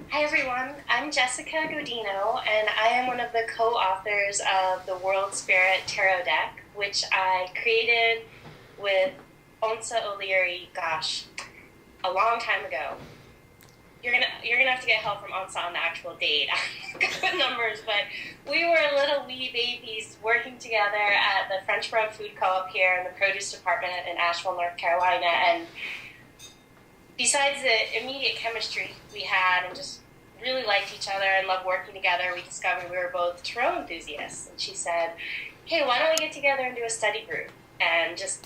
Hi everyone, I'm Jessica Godino, and I am one of the co-authors of the World Spirit Tarot deck, which I created with Onsa O'Leary, a long time ago. You're gonna have to get help from Onsa on the actual date. I'm good with numbers, but we were little wee babies working together at the French Broad Food Co-op here in the produce department in Asheville, North Carolina, and besides the immediate chemistry we had and just really liked each other and loved working together, we discovered we were both tarot enthusiasts. And she said, hey, why don't we get together and do a study group and just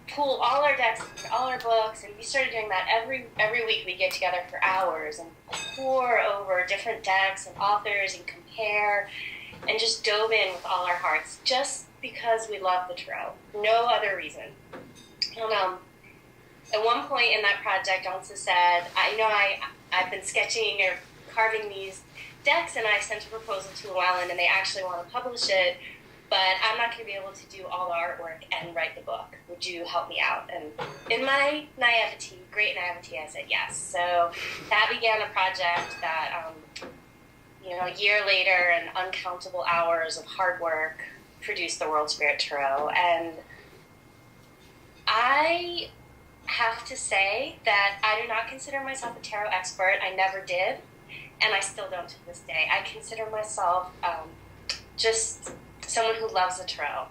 pool all our decks and all our books. And we started doing that every week. We'd get together for hours and pour over different decks and authors and compare and just dove in with all our hearts just because we love the tarot. No other reason. And, at one point in that project, Onsa said, I've been sketching or carving these decks, and I sent a proposal to Llewellyn, and they actually want to publish it, but I'm not going to be able to do all the artwork and write the book. Would you help me out? And in my great naivety, I said yes. So that began a project that, a year later and uncountable hours of hard work produced the World Spirit Tarot. And I have to say that I do not consider myself a tarot expert. I never did, and I still don't to this day. I consider myself just someone who loves the tarot,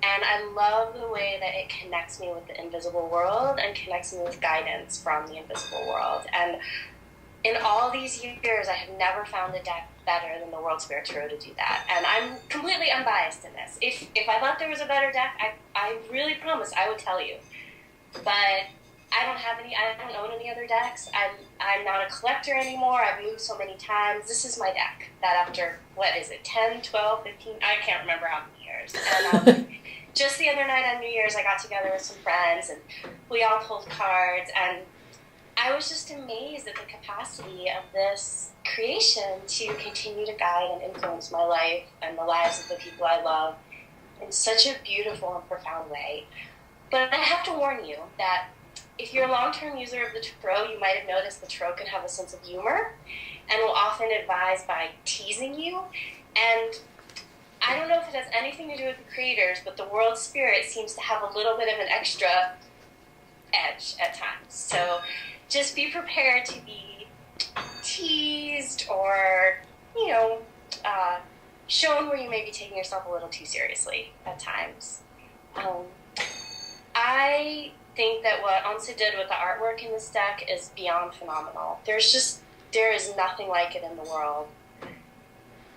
and I love the way that it connects me with the invisible world and connects me with guidance from the invisible world. And in all these years, I have never found a deck better than the World Spirit Tarot to do that. And I'm completely unbiased in this. If I thought there was a better deck, I really promise I would tell you. But I don't own any other decks. I'm not a collector anymore. I've moved so many times. This is my deck that after, 10, 12, 15, I can't remember how many years. And just the other night on New Year's, I got together with some friends and we all pulled cards, and I was just amazed at the capacity of this creation to continue to guide and influence my life and the lives of the people I love in such a beautiful and profound way. But I have to warn you that if you're a long-term user of the tarot, you might have noticed the tarot can have a sense of humor and will often advise by teasing you. And I don't know if it has anything to do with the creators, but the world spirit seems to have a little bit of an extra edge at times. So just be prepared to be teased or, shown where you may be taking yourself a little too seriously at times. I think that what Onsa did with the artwork in this deck is beyond phenomenal. There is nothing like it in the world.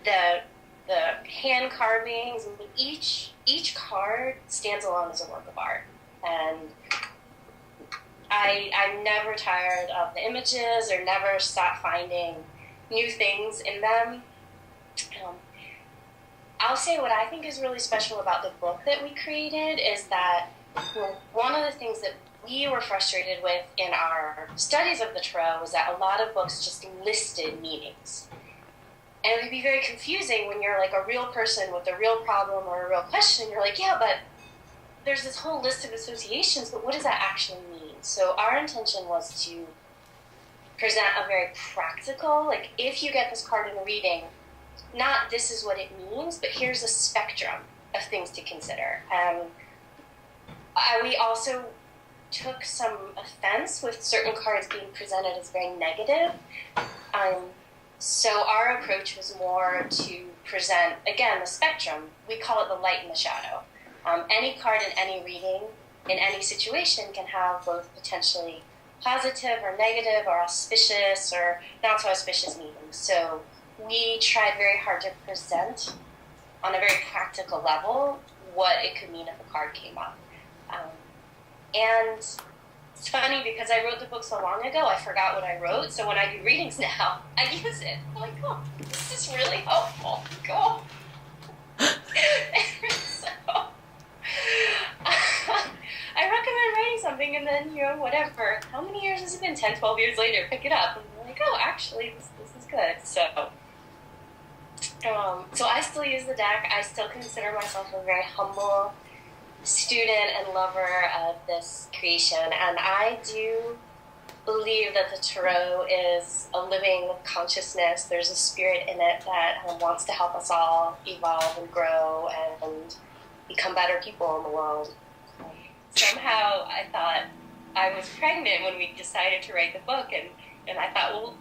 The hand carvings, each card stands alone as a work of art. And I'm never tired of the images or never stop finding new things in them. I'll say what I think is really special about the book that we created is that one of the things that we were frustrated with in our studies of the tarot was that a lot of books just listed meanings. And it would be very confusing when you're like a real person with a real problem or a real question. You're like, yeah, but there's this whole list of associations, but what does that actually mean? So our intention was to present a very practical, if you get this card in a reading, not this is what it means, but here's a spectrum of things to consider. We also took some offense with certain cards being presented as very negative. So our approach was more to present, again, the spectrum. We call it the light and the shadow. Any card in any reading, in any situation, can have both potentially positive or negative or auspicious or not so auspicious meanings. So we tried very hard to present on a very practical level what it could mean if a card came up. And it's funny because I wrote the book so long ago, I forgot what I wrote. So when I do readings now, I use it. I'm like, oh, this is really helpful. Cool. So I recommend writing something and then, whatever. How many years has it been? 10, 12 years later, pick it up. And I'm like, oh, actually, this is good. So I still use the deck. I still consider myself a very humble student and lover of this creation, and I do believe that the tarot is a living consciousness. There's a spirit in it that wants to help us all evolve and grow and become better people in the world. Somehow I thought I was pregnant when we decided to write the book, and I thought, well,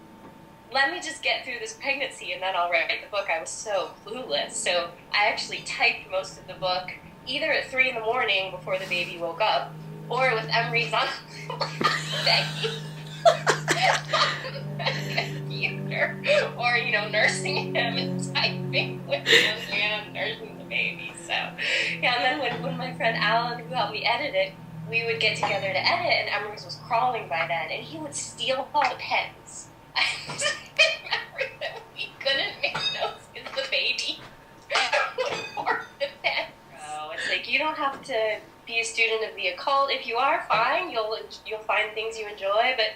let me just get through this pregnancy and then I'll write the book. I was so clueless. So I actually typed most of the book either at 3 in the morning before the baby woke up, or with Emery's on computer, or, you know, nursing him and typing with him and nursing the baby. So, yeah, and then when my friend Alan, who helped me edit it, we would get together to edit, and Emery's was crawling by then, and he would steal all the pens. I just remember that we couldn't make notes because the baby would hoard the pens. So it's like, you don't have to be a student of the occult. If you are, fine, you'll find things you enjoy, but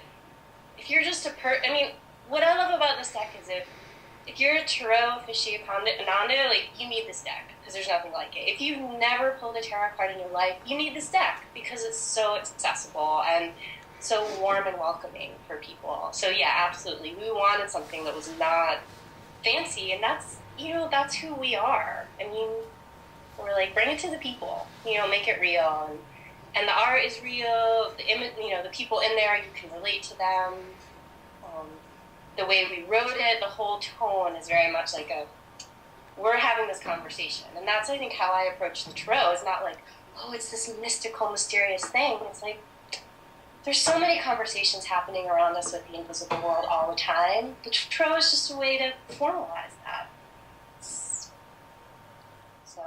if you're just I mean, what I love about this deck is if you're a tarot aficionado, like, you need this deck, because there's nothing like it. If you've never pulled a tarot card in your life, you need this deck, because it's so accessible and so warm and welcoming for people. So yeah, absolutely. We wanted something that was not fancy, and that's, you know, that's who we are. I mean, we're like, bring it to the people, you know, make it real. And the art is real, you know, the people in there, you can relate to them. The way we wrote it, the whole tone is very much like we're having this conversation. And that's, I think, how I approach the tarot. It's not like, oh, it's this mystical, mysterious thing. It's like, there's so many conversations happening around us with the invisible world all the time. The tarot is just a way to formalize that. So